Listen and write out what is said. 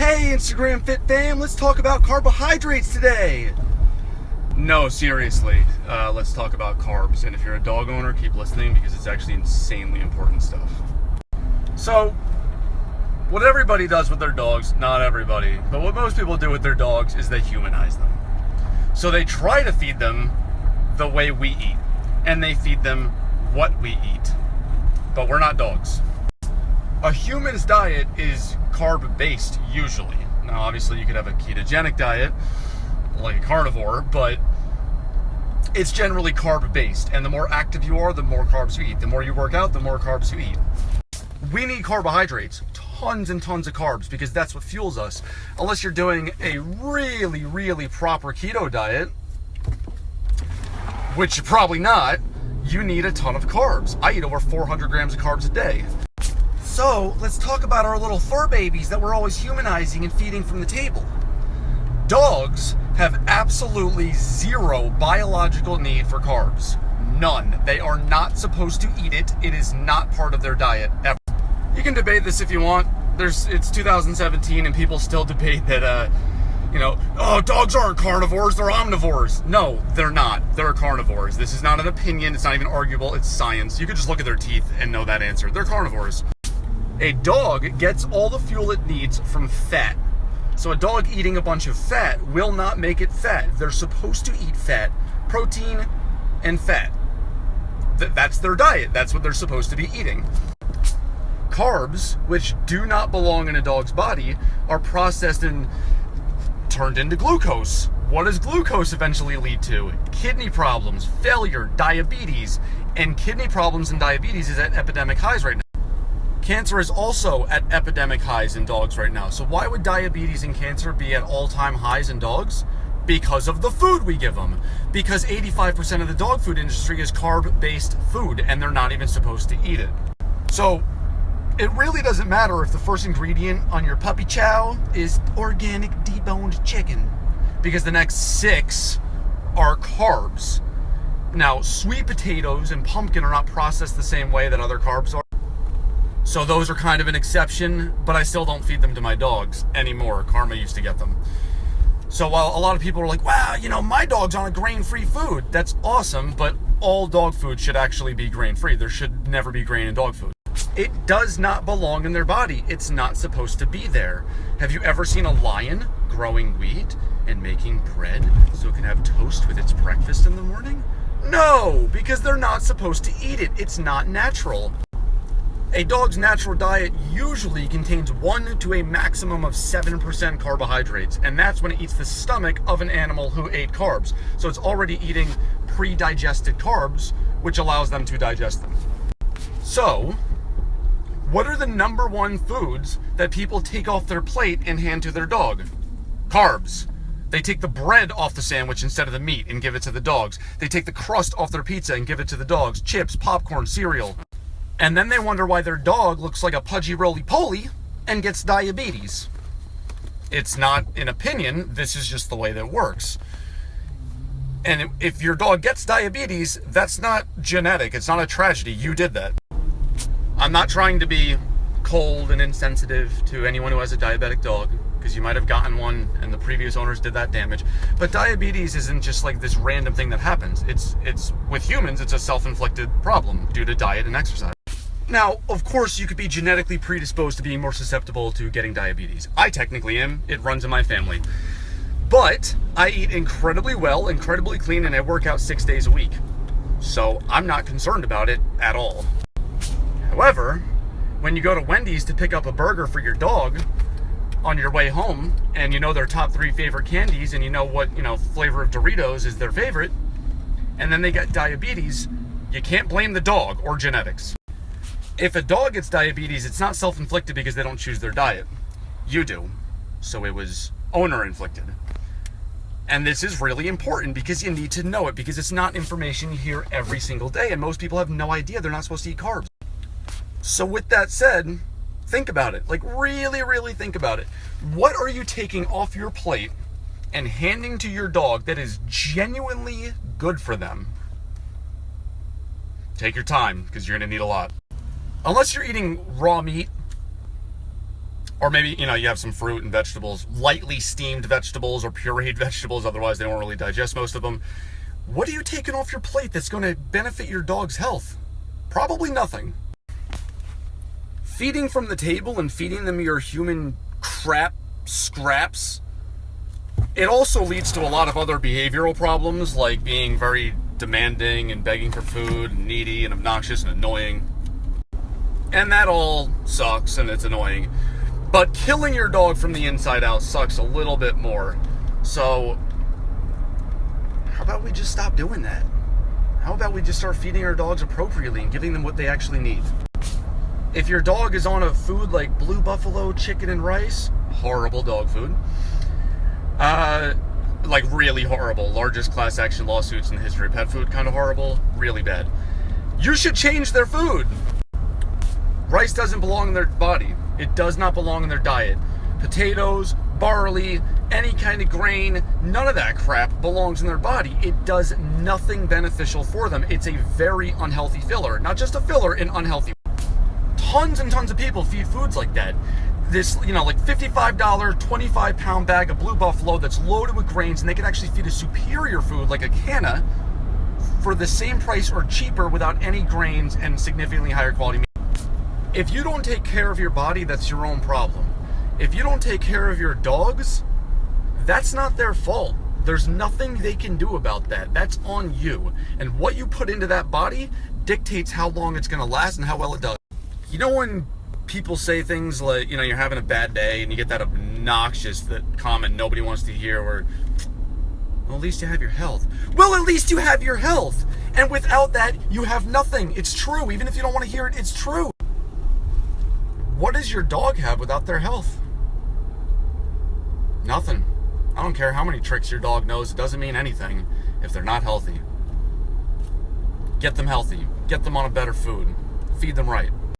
Hey Instagram Fit fam, let's talk about carbohydrates today. No, seriously, let's talk about carbs. And if you're a dog owner, keep listening because it's actually insanely important stuff. So, what everybody does with their dogs, not everybody, but what most people do with their dogs is they humanize them. So they try to feed them the way we eat, and they feed them what we eat. But we're not dogs. A human's diet is carb-based, usually. Now, obviously, you could have a ketogenic diet, like a carnivore, but it's generally carb-based. And the more active you are, the more carbs you eat. The more you work out, the more carbs you eat. We need carbohydrates, tons and tons of carbs, because that's what fuels us. Unless you're doing a really, really proper keto diet, which you're probably not, you need a ton of carbs. I eat over 400 grams of carbs a day. So let's talk about our little fur babies that we're always humanizing and feeding from the table. Dogs have absolutely zero biological need for carbs. None. They are not supposed to eat it. It is not part of their diet ever. You can debate this if you want. It's 2017 and people still debate that, dogs aren't carnivores, they're omnivores. No, they're not. They're carnivores. This is not an opinion. It's not even arguable. It's science. You could just look at their teeth and know that answer. They're carnivores. A dog gets all the fuel it needs from fat. So a dog eating a bunch of fat will not make it fat. They're supposed to eat fat, protein, and fat. That's their diet. That's what they're supposed to be eating. Carbs, which do not belong in a dog's body, are processed and turned into glucose. What does glucose eventually lead to? Kidney problems, failure, diabetes, and kidney problems and diabetes is at epidemic highs right now. Cancer is also at epidemic highs in dogs right now. So why would diabetes and cancer be at all-time highs in dogs? Because of the food we give them. Because 85% of the dog food industry is carb-based food, and they're not even supposed to eat it. So it really doesn't matter if the first ingredient on your puppy chow is organic deboned chicken, because the next 6 are carbs. Now, sweet potatoes and pumpkin are not processed the same way that other carbs are. So those are kind of an exception, but I still don't feed them to my dogs anymore. Karma used to get them. So while a lot of people are like, wow, my dog's on a grain-free food, that's awesome, but all dog food should actually be grain-free. There should never be grain in dog food. It does not belong in their body. It's not supposed to be there. Have you ever seen a lion growing wheat and making bread so it can have toast with its breakfast in the morning? No, because they're not supposed to eat it. It's not natural. A dog's natural diet usually contains 1 to a maximum of 7% carbohydrates, and that's when it eats the stomach of an animal who ate carbs. So it's already eating pre-digested carbs, which allows them to digest them. So, what are the number 1 foods that people take off their plate and hand to their dog? Carbs. They take the bread off the sandwich instead of the meat and give it to the dogs. They take the crust off their pizza and give it to the dogs. Chips, popcorn, cereal. And then they wonder why their dog looks like a pudgy roly-poly and gets diabetes. It's not an opinion, this is just the way that it works. And if your dog gets diabetes, that's not genetic, it's not a tragedy, you did that. I'm not trying to be cold and insensitive to anyone who has a diabetic dog, because you might have gotten one and the previous owners did that damage. But diabetes isn't just like this random thing that happens. It's with humans, it's a self-inflicted problem due to diet and exercise. Now, of course, you could be genetically predisposed to being more susceptible to getting diabetes. I technically am. It runs in my family. But I eat incredibly well, incredibly clean, and I work out 6 days a week. So I'm not concerned about it at all. However, when you go to Wendy's to pick up a burger for your dog on your way home, and you know their top 3 favorite candies, and you know what, flavor of Doritos is their favorite, and then they get diabetes, you can't blame the dog or genetics. If a dog gets diabetes, it's not self-inflicted because they don't choose their diet. You do. So it was owner-inflicted. And this is really important because you need to know it, because it's not information you hear every single day, and most people have no idea they're not supposed to eat carbs. So with that said, think about it. Like, really, really think about it. What are you taking off your plate and handing to your dog that is genuinely good for them? Take your time, because you're going to need a lot. Unless you're eating raw meat Or maybe, you have some fruit and vegetables, lightly steamed vegetables or pureed vegetables, otherwise they won't really digest most of them. What are you taking off your plate that's going to benefit your dog's health? Probably nothing. Feeding from the table and feeding them your human crap scraps, it also leads to a lot of other behavioral problems, like being very demanding and begging for food and needy and obnoxious and annoying. And that all sucks and it's annoying. But killing your dog from the inside out sucks a little bit more. So how about we just stop doing that? How about we just start feeding our dogs appropriately and giving them what they actually need? If your dog is on a food like Blue Buffalo chicken and rice, horrible dog food. Like really horrible. Largest class action lawsuits in the history of pet food, kind of horrible, really bad. You should change their food. Rice doesn't belong in their body. It does not belong in their diet. Potatoes, barley, any kind of grain, none of that crap belongs in their body. It does nothing beneficial for them. It's a very unhealthy filler. Not just a filler, an unhealthy. Tons and tons of people feed foods like that. This, like $55, 25-pound bag of Blue Buffalo that's loaded with grains, and they can actually feed a superior food like a canna for the same price or cheaper without any grains and significantly higher quality meat. If you don't take care of your body, that's your own problem. If you don't take care of your dogs, that's not their fault. There's nothing they can do about that. That's on you. And what you put into that body dictates how long it's going to last and how well it does. When people say things like, you're having a bad day and you get that obnoxious comment nobody wants to hear where, well, at least you have your health. Well, at least you have your health. And without that, you have nothing. It's true. Even if you don't want to hear it, it's true. What does your dog have without their health? Nothing. I don't care how many tricks your dog knows. It doesn't mean anything if they're not healthy. Get them healthy. Get them on a better food. Feed them right.